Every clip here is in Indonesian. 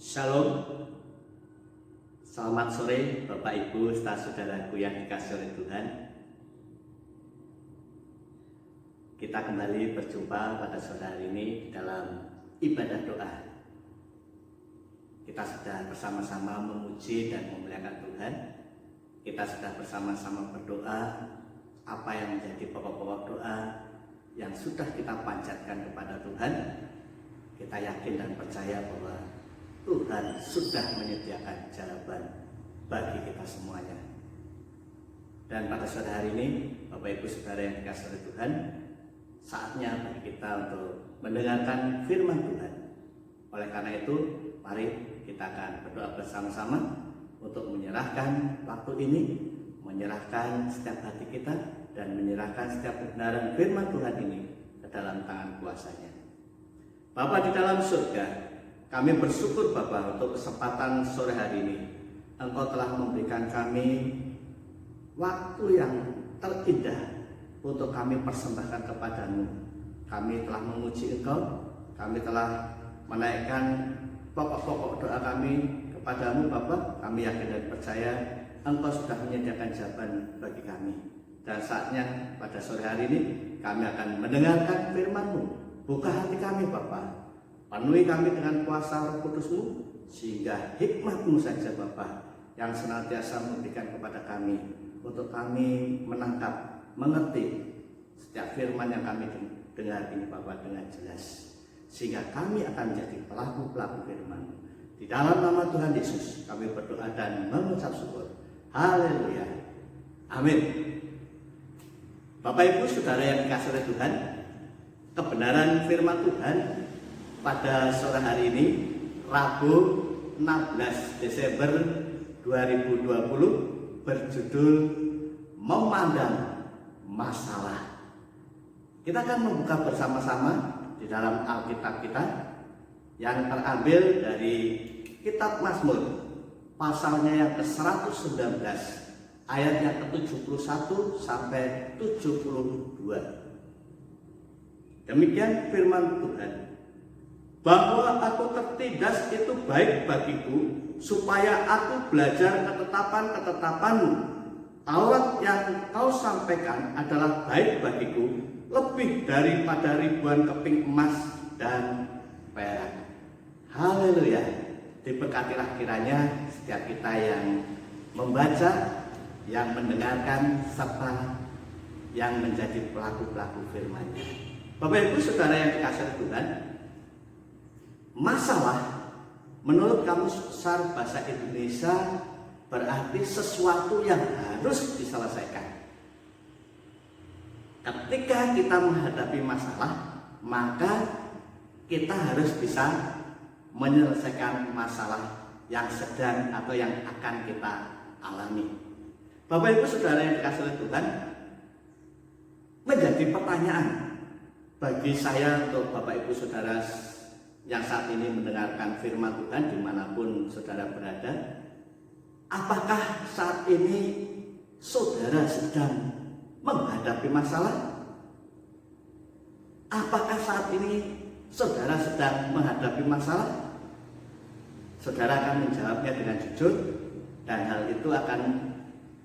Shalom, selamat sore Bapak Ibu serta saudaraku yang dikasihi oleh Tuhan. Kita kembali berjumpa pada sore hari ini dalam ibadah doa. Kita sudah bersama-sama memuji dan memuliakan Tuhan. Kita sudah bersama-sama berdoa apa yang menjadi pokok-pokok doa yang sudah kita panjatkan kepada Tuhan. Kita yakin dan percaya bahwa Tuhan sudah menyediakan jawaban bagi kita semuanya. Dan pada sore hari ini, Bapak Ibu Saudara yang dikasihi oleh Tuhan, saatnya bagi kita untuk mendengarkan firman Tuhan. Oleh karena itu, mari kita akan berdoa bersama-sama untuk menyerahkan waktu ini, menyerahkan setiap hati kita, dan menyerahkan setiap kebenaran firman Tuhan ini ke dalam tangan kuasa-Nya. Bapa di dalam surga, kami bersyukur Bapa untuk kesempatan sore hari ini. Engkau telah memberikan kami waktu yang terindah untuk kami persembahkan kepadamu. Kami telah memuji Engkau, kami telah menaikkan pokok-pokok doa kami kepadamu Bapa. Kami yakin dan percaya Engkau sudah menyediakan jawaban bagi kami. Dan saatnya pada sore hari ini kami akan mendengarkan firman-Mu. Buka hati kami Bapa. Penuhi kami dengan kuasa Roh Kudus-Mu, sehingga hikmat-Mu saja Bapa yang senantiasa memberikan kepada kami, untuk kami menangkap, mengerti setiap firman yang kami dengar ini Bapa dengan jelas, sehingga kami akan menjadi pelaku-pelaku firman. Di dalam nama Tuhan Yesus kami berdoa dan mengucap syukur. Haleluya. Amin. Bapak Ibu Saudara yang dikasihi oleh Tuhan, kebenaran firman Tuhan pada sore hari ini, Rabu 16 Desember 2020, berjudul Memandang Masalah. Kita akan membuka bersama-sama di dalam Alkitab kita yang terambil dari Kitab Mazmur, pasalnya yang ke-119, ayatnya ke-71 sampai 72. Demikian firman Tuhan. Bahwa aku tertindas itu baik bagiku, supaya aku belajar ketetapan-ketetapan-Mu. Taurat yang Kau sampaikan adalah baik bagiku, lebih daripada ribuan keping emas dan perak. Haleluya. Diberkatilah kiranya setiap kita yang membaca, yang mendengarkan, serta yang menjadi pelaku-pelaku firman-Nya. Bapak Ibu Saudara yang dikasihi Tuhan, masalah menurut Kamus Besar Bahasa Indonesia berarti sesuatu yang harus diselesaikan. Ketika kita menghadapi masalah, maka kita harus bisa menyelesaikan masalah yang sedang atau yang akan kita alami. Bapak Ibu Saudara yang dikasihi oleh Tuhan, menjadi pertanyaan bagi saya untuk Bapak Ibu Saudara yang saat ini mendengarkan firman Tuhan dimanapun saudara berada, apakah saat ini saudara sedang menghadapi masalah? Apakah saat ini saudara sedang menghadapi masalah? Saudara akan menjawabnya dengan jujur, dan hal itu akan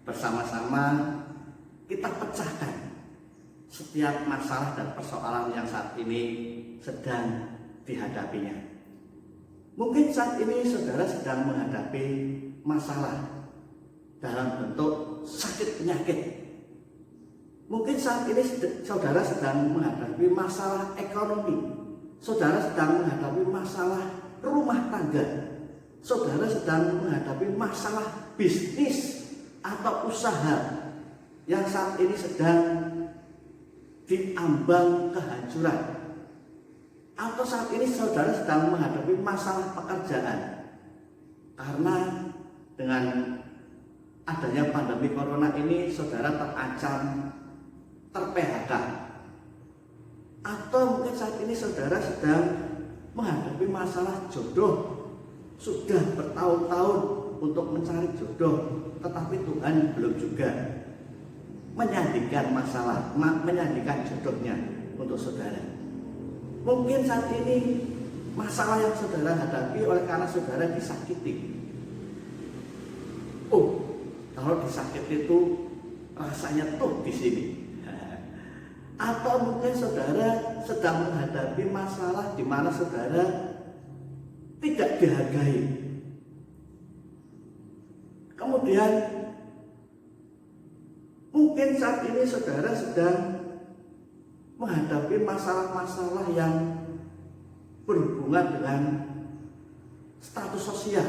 bersama-sama kita pecahkan setiap masalah dan persoalan yang saat ini sedang dihadapinya. Mungkin saat ini saudara sedang menghadapi masalah dalam bentuk sakit penyakit. Mungkin saat ini saudara sedang menghadapi masalah ekonomi. Saudara sedang menghadapi masalah rumah tangga. Saudara sedang menghadapi masalah bisnis atau usaha yang saat ini sedang diambang kehancuran. Atau saat ini saudara sedang menghadapi masalah pekerjaan, karena dengan adanya pandemi corona ini saudara terancam ter-PHK. Atau mungkin saat ini saudara sedang menghadapi masalah jodoh, sudah bertahun-tahun untuk mencari jodoh, tetapi Tuhan belum juga menyandikan jodohnya untuk saudara. Mungkin saat ini masalah yang saudara hadapi oleh karena saudara disakiti. Oh, kalau disakiti itu rasanya tuh di sini. Atau mungkin saudara sedang menghadapi masalah di mana saudara tidak dihargai. Kemudian mungkin saat ini saudara sedang menghadapi masalah-masalah yang berhubungan dengan status sosial.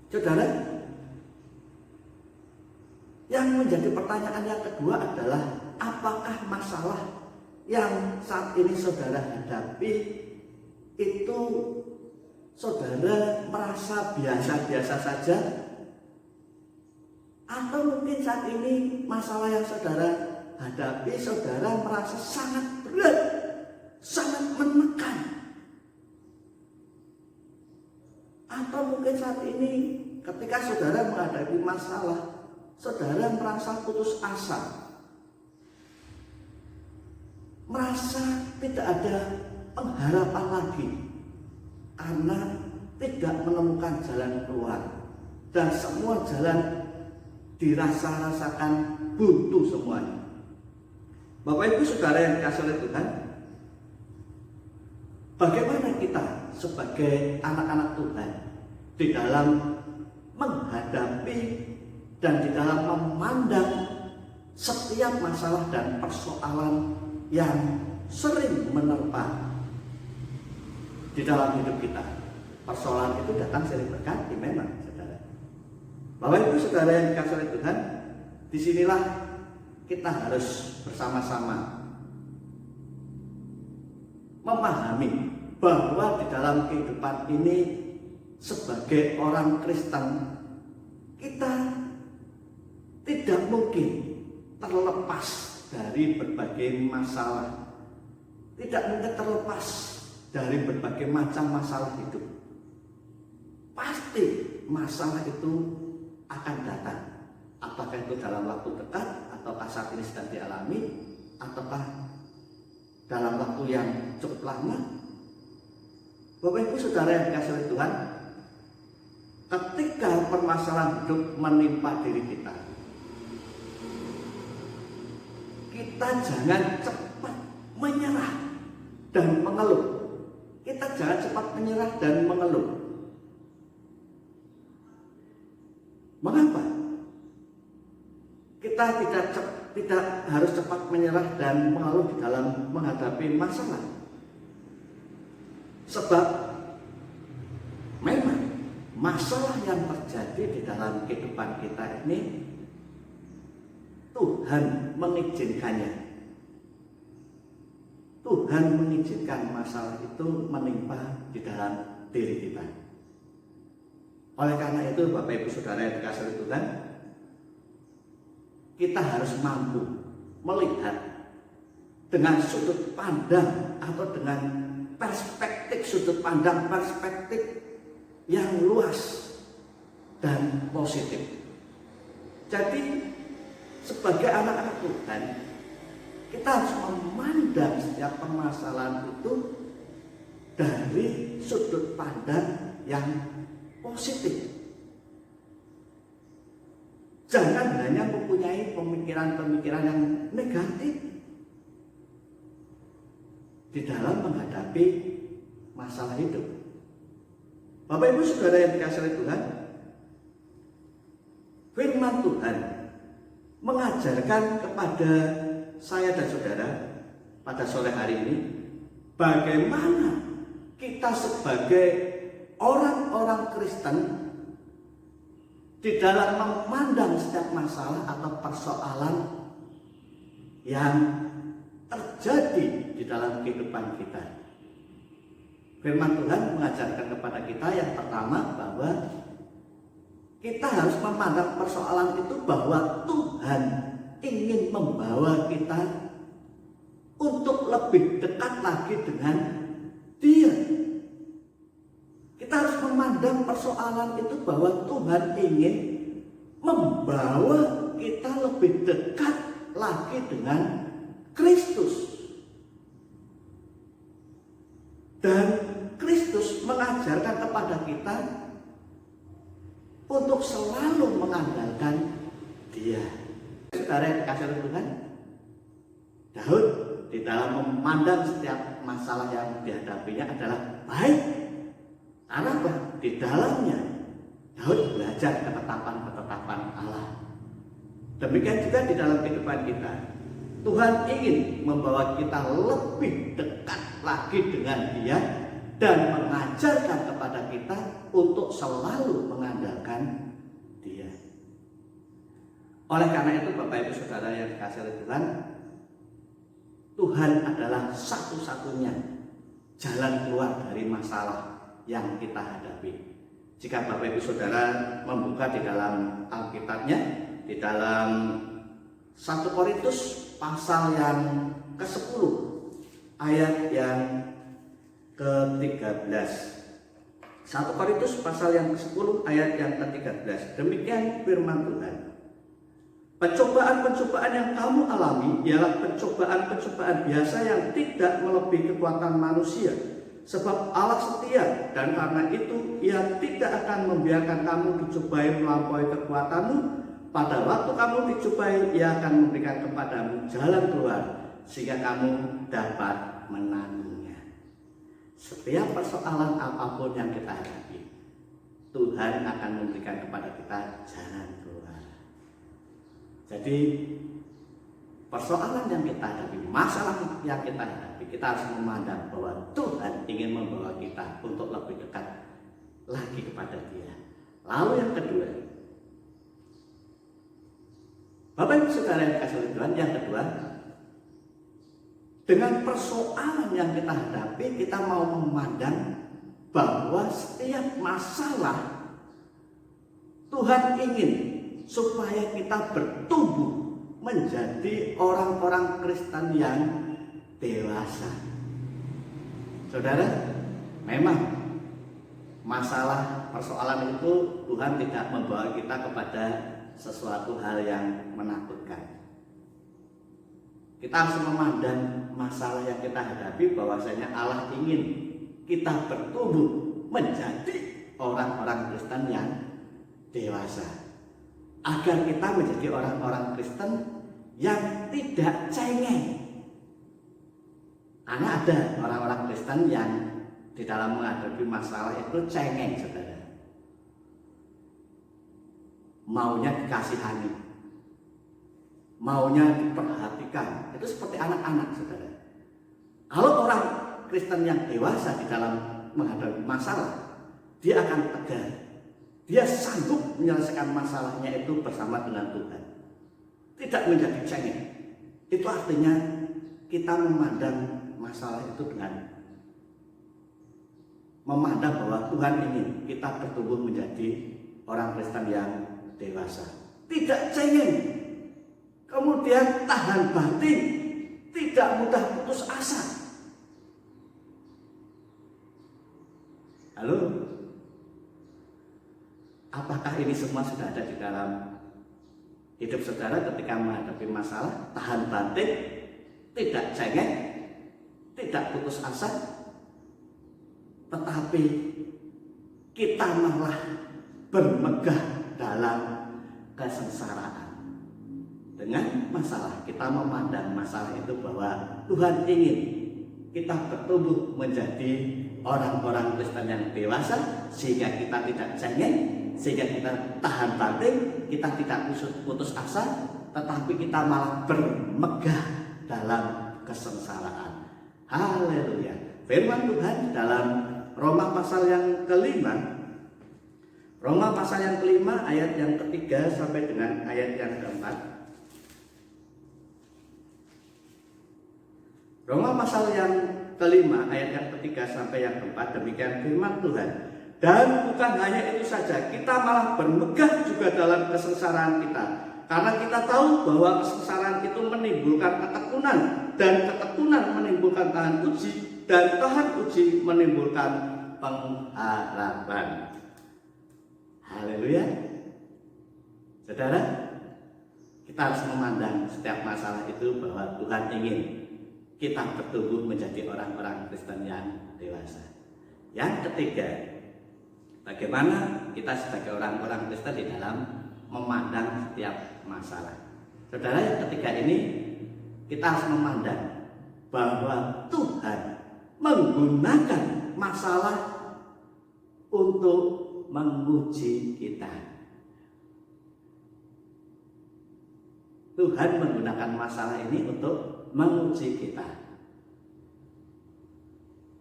Saudara, yang menjadi pertanyaan yang kedua adalah apakah masalah yang saat ini saudara hadapi itu saudara merasa biasa-biasa saja? Atau mungkin saat ini masalah yang saudara hadapi saudara merasa sangat berat, sangat menekan? Atau mungkin saat ini ketika saudara menghadapi masalah saudara merasa putus asa, merasa tidak ada pengharapan lagi karena tidak menemukan jalan keluar dan semua jalan dirasa-rasakan buntu semuanya. Bapak Ibu Saudara yang dikasihi oleh Tuhan, bagaimana kita sebagai anak-anak Tuhan di dalam menghadapi dan di dalam memandang setiap masalah dan persoalan yang sering menerpa di dalam hidup kita. Persoalan itu datang silih berganti memang, saudara. Bapak Ibu Saudara yang dikasihi oleh Tuhan, disinilah kita harus bersama-sama memahami bahwa di dalam kehidupan ini sebagai orang Kristen kita tidak mungkin terlepas dari berbagai masalah, tidak mungkin terlepas dari berbagai macam masalah hidup. Pasti masalah itu akan datang, apakah itu dalam waktu dekat ataukah saat ini sedang dialami, ataukah dalam waktu yang cukup lama. Bapak Ibu Saudara yang dikasihi oleh Tuhan, ketika permasalahan hidup menimpa diri kita, kita jangan cepat menyerah dan mengeluh. Kita jangan cepat menyerah dan mengeluh. Mengapa? Kita tidak harus cepat menyerah dan mengeluh di dalam menghadapi masalah. Sebab memang masalah yang terjadi di dalam kehidupan kita ini Tuhan mengizinkannya. Tuhan mengizinkan masalah itu menimpa di dalam diri kita. Oleh karena itu Bapak Ibu Saudara yang dikasihi oleh Tuhan, kita harus mampu melihat dengan sudut pandang atau dengan sudut pandang perspektif yang luas dan positif. Jadi sebagai anak-anak Tuhan, kita harus memandang setiap permasalahan itu dari sudut pandang yang positif. Jangan hanya mempunyai pemikiran-pemikiran yang negatif di dalam menghadapi masalah hidup. Bapak Ibu Saudara yang dikasihi oleh Tuhan, firman Tuhan mengajarkan kepada saya dan saudara pada sore hari ini bagaimana kita sebagai orang-orang Kristen di dalam memandang setiap masalah atau persoalan yang terjadi di dalam kehidupan kita. Firman Tuhan mengajarkan kepada kita yang pertama bahwa kita harus memandang persoalan itu bahwa Tuhan ingin membawa kita untuk lebih dekat lagi dengan Dia. Kita harus memandang persoalan itu bahwa Tuhan ingin membawa kita lebih dekat lagi dengan Kristus. Dan Yesus mengajarkan kepada kita untuk selalu mengandalkan Dia. Saudara yang dikasihi oleh Tuhan, Daud di dalam memandang setiap masalah yang dihadapinya adalah baik. Karena apa? Di dalamnya Daud belajar ketetapan-ketetapan Allah. Demikian juga di dalam kehidupan kita. Tuhan ingin membawa kita lebih dekat lagi dengan Dia dan mengajarkan kepada kita untuk selalu mengandalkan Dia. Oleh karena itu Bapak Ibu Saudara yang dikasihi oleh Tuhan, Tuhan adalah satu-satunya jalan keluar dari masalah yang kita hadapi. Jika Bapak Ibu Saudara membuka di dalam Alkitabnya, di dalam 1 Korintus pasal yang ke-10 ayat yang ke-13. 1 Korintus pasal yang ke-10 ayat yang ke-13. Demikian firman Tuhan. Pencobaan-pencobaan yang kamu alami ialah pencobaan-pencobaan biasa yang tidak melebihi kekuatan manusia. Sebab Allah setia dan karena itu Ia tidak akan membiarkan kamu dicobai melampaui kekuatanmu. Pada waktu kamu dicobai, Ia akan memberikan kepadamu jalan keluar sehingga kamu dapat menanggungnya. Setiap persoalan apapun yang kita hadapi, Tuhan akan memberikan kepada kita jalan keluar. Jadi persoalan yang kita hadapi, masalah yang kita hadapi, kita harus memandang bahwa Tuhan ingin membawa kita untuk lebih dekat lagi kepada Dia. Lalu yang kedua, Bapak Ibu Saudara yang dikasihi Tuhan, yang kedua, dengan persoalan yang kita hadapi, kita mau memandang bahwa setiap masalah Tuhan ingin supaya kita bertumbuh menjadi orang-orang Kristen yang dewasa. Saudara, memang masalah persoalan itu Tuhan tidak membawa kita kepada sesuatu hal yang menakutkan. Kita harus memandang masalah yang kita hadapi bahwasanya Allah ingin kita bertumbuh menjadi orang-orang Kristen yang dewasa. Agar kita menjadi orang-orang Kristen yang tidak cengeng. Karena ada orang-orang Kristen yang di dalam menghadapi masalah itu cengeng, saudara. Maunya dikasihani, maunya diperhatikan. Itu seperti anak-anak, saudara. Kalau orang Kristen yang dewasa di dalam menghadapi masalah, dia akan tegar. Dia sanggup menyelesaikan masalahnya itu bersama dengan Tuhan. Tidak menjadi cengeng. Itu artinya kita memandang masalah itu dengan memandang bahwa Tuhan ingin kita bertumbuh menjadi orang Kristen yang dewasa. Tidak cengeng. Kemudian tahan batin. Tidak mudah putus asa. Halo? Apakah ini semua sudah ada di dalam hidup saudara ketika menghadapi masalah? Tahan banting, tidak cengeng, tidak putus asa, tetapi kita malah bermegah dalam kesengsaraan. Dengan masalah, kita memandang masalah itu bahwa Tuhan ingin kita bertumbuh menjadi orang-orang Kristen yang dewasa, sehingga kita tidak cengeng, sehingga kita tahan banting, kita tidak putus asa, tetapi kita malah bermegah dalam kesengsaraan. Haleluya. Firman Tuhan dalam Roma pasal yang kelima, Roma pasal yang kelima ayat yang ketiga sampai dengan ayat yang keempat. Roma pasal yang kelima ayat yang ketiga sampai yang keempat, demikian firman Tuhan. Dan bukan hanya itu saja, kita malah bermegah juga dalam kesengsaraan kita. Karena kita tahu bahwa kesengsaraan itu menimbulkan ketekunan, dan ketekunan menimbulkan tahan uji, dan tahan uji menimbulkan pengharapan. Haleluya. Saudara, kita harus memandang setiap masalah itu bahwa Tuhan ingin kita bertumbuh menjadi orang-orang Kristen yang dewasa. Yang ketiga, bagaimana kita sebagai orang-orang Kristen di dalam memandang setiap masalah. Saudara, yang ketiga ini kita harus memandang bahwa Tuhan menggunakan masalah untuk menguji kita. Tuhan menggunakan masalah ini untuk menguji kita.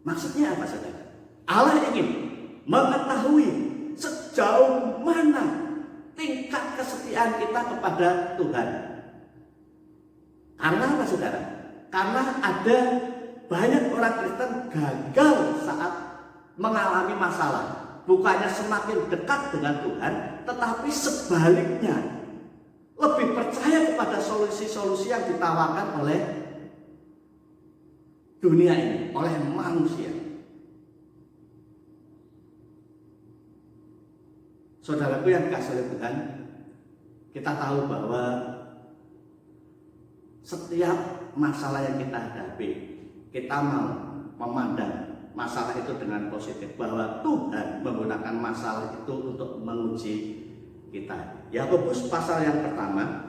Maksudnya apa, saudara? Allah ingin mengetahui sejauh mana tingkat kesetiaan kita kepada Tuhan. Karena apa, saudara? Karena ada banyak orang Kristen gagal saat mengalami masalah. Bukannya semakin dekat dengan Tuhan, tetapi sebaliknya lebih percaya kepada solusi-solusi yang ditawarkan oleh dunia ini, oleh manusia. Saudaraku yang dikasihi oleh Tuhan, kita tahu bahwa setiap masalah yang kita hadapi, kita mau memandang masalah itu dengan positif, bahwa Tuhan menggunakan masalah itu untuk menguji kita. Yakobus pasal yang pertama,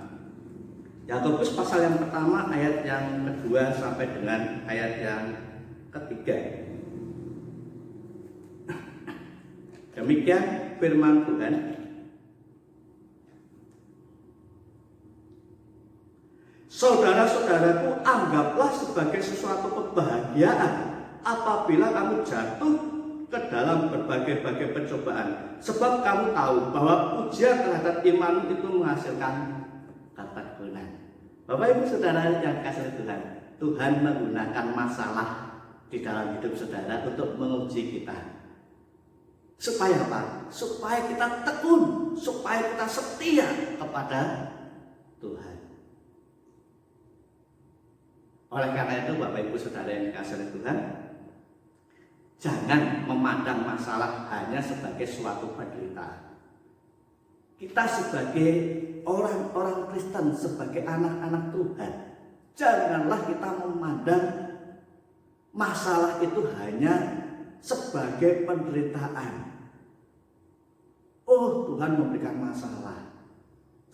ayat yang kedua sampai dengan ayat yang ketiga. Demikian firman Tuhan. Saudara-saudaraku, anggaplah sebagai sesuatu kebahagiaan apabila kamu jatuh ke dalam berbagai-bagai pencobaan, sebab kamu tahu bahwa ujian terhadap iman itu menghasilkan ketekunan. Bapak Ibu Saudara yang dikasihi Tuhan, Tuhan menggunakan masalah di dalam hidup saudara untuk menguji kita. Supaya apa? Supaya kita tekun, supaya kita setia kepada Tuhan. Oleh karena itu, Bapak Ibu Saudara yang dikasihi Tuhan, jangan memandang masalah hanya sebagai suatu penderitaan. Kita sebagai orang-orang Kristen, sebagai anak-anak Tuhan, janganlah kita memandang masalah itu hanya sebagai penderitaan. Oh, Tuhan memberikan masalah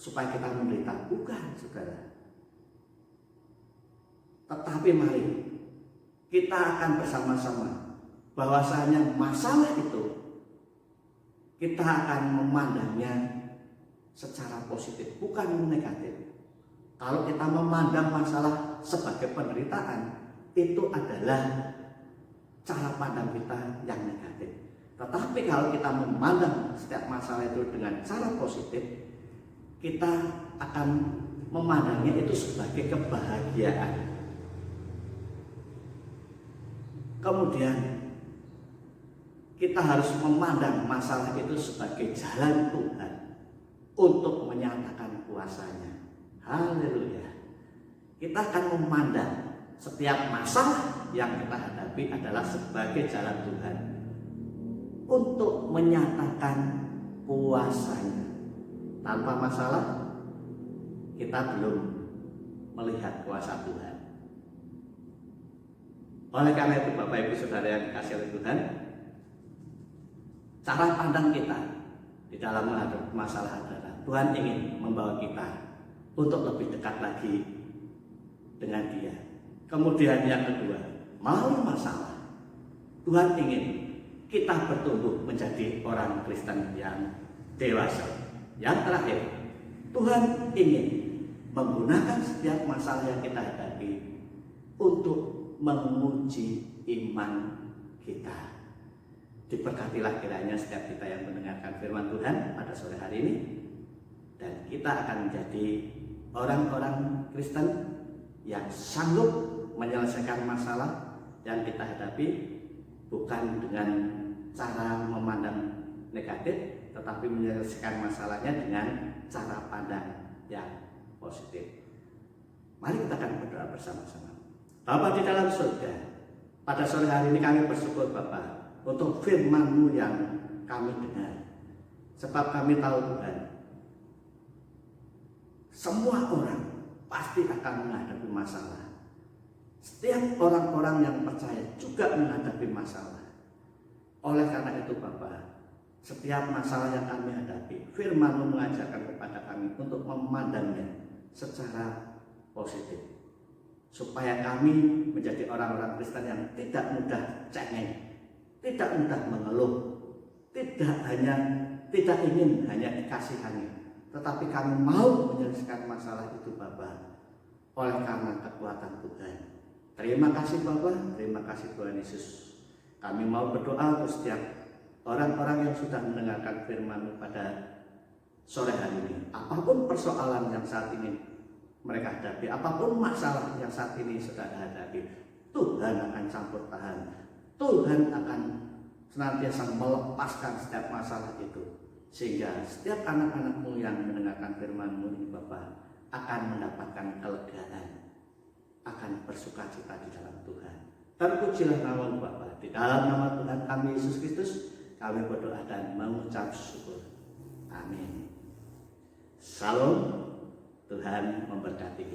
supaya kita menderita. Bukan, saudara. Tetapi mari kita akan bersama-sama bahwasanya masalah itu kita akan memandangnya secara positif, bukan negatif. Kalau kita memandang masalah sebagai penderitaan, itu adalah cara pandang kita yang negatif. Tetapi kalau kita memandang setiap masalah itu dengan cara positif, kita akan memandangnya itu sebagai kebahagiaan. Kemudian kita harus memandang masalah itu sebagai jalan Tuhan untuk menyatakan kuasanya. Haleluya. Kita akan memandang setiap masalah yang kita hadapi adalah sebagai jalan Tuhan untuk menyatakan kuasanya. Tanpa masalah kita belum melihat kuasa Tuhan. Oleh karena itu, Bapak Ibu Saudara yang dikasihi oleh Tuhan, cara pandang kita di dalam menghadapi masalah adalah Tuhan ingin membawa kita untuk lebih dekat lagi dengan Dia. Kemudian yang kedua, melalui masalah, Tuhan ingin kita bertumbuh menjadi orang Kristen yang dewasa. Yang terakhir, Tuhan ingin menggunakan setiap masalah yang kita hadapi untuk menguji iman kita. Diberkatilah kiranya setiap kita yang mendengarkan firman Tuhan pada sore hari ini, dan kita akan menjadi orang-orang Kristen yang sanggup menyelesaikan masalah yang kita hadapi, bukan dengan cara memandang negatif, tetapi menyelesaikan masalahnya dengan cara pandang yang positif. Mari kita akan berdoa bersama-sama. Bapa di dalam surga, pada sore hari ini kami bersyukur Bapa untuk firman-Mu yang kami dengar. Sebab kami tahu Tuhan, semua orang pasti akan menghadapi masalah. Setiap orang-orang yang percaya juga menghadapi masalah. setiap masalah yang kami hadapi, firman-Mu mengajarkan kepada kami untuk memandangnya secara positif, supaya kami menjadi orang-orang Kristen yang tidak mudah cengeng, tidak mudah mengeluh, tidak ingin hanya dikasihani, tetapi kami mau menyelesaikan masalah itu Bapa, oleh karena kekuatan Tuhan. Terima kasih Bapa, terima kasih Tuhan Yesus. Kami mau berdoa untuk setiap orang-orang yang sudah mendengarkan firman-Mu pada sore hari ini. Apapun persoalan yang saat ini mereka hadapi, apapun masalah yang saat ini saudara hadapi, Tuhan akan campur tangan. Tuhan akan senantiasa melepaskan setiap masalah itu, sehingga setiap anak-anak-Mu yang mendengarkan firman-Mu ini Bapa akan mendapatkan kelegaan, akan bersukacita di dalam Tuhan. Terpujilah nama-Mu Bapa. Di dalam nama Tuhan kami Yesus Kristus kami berdoa dan mengucap syukur. Amin. Salam. Tuhan memberkati.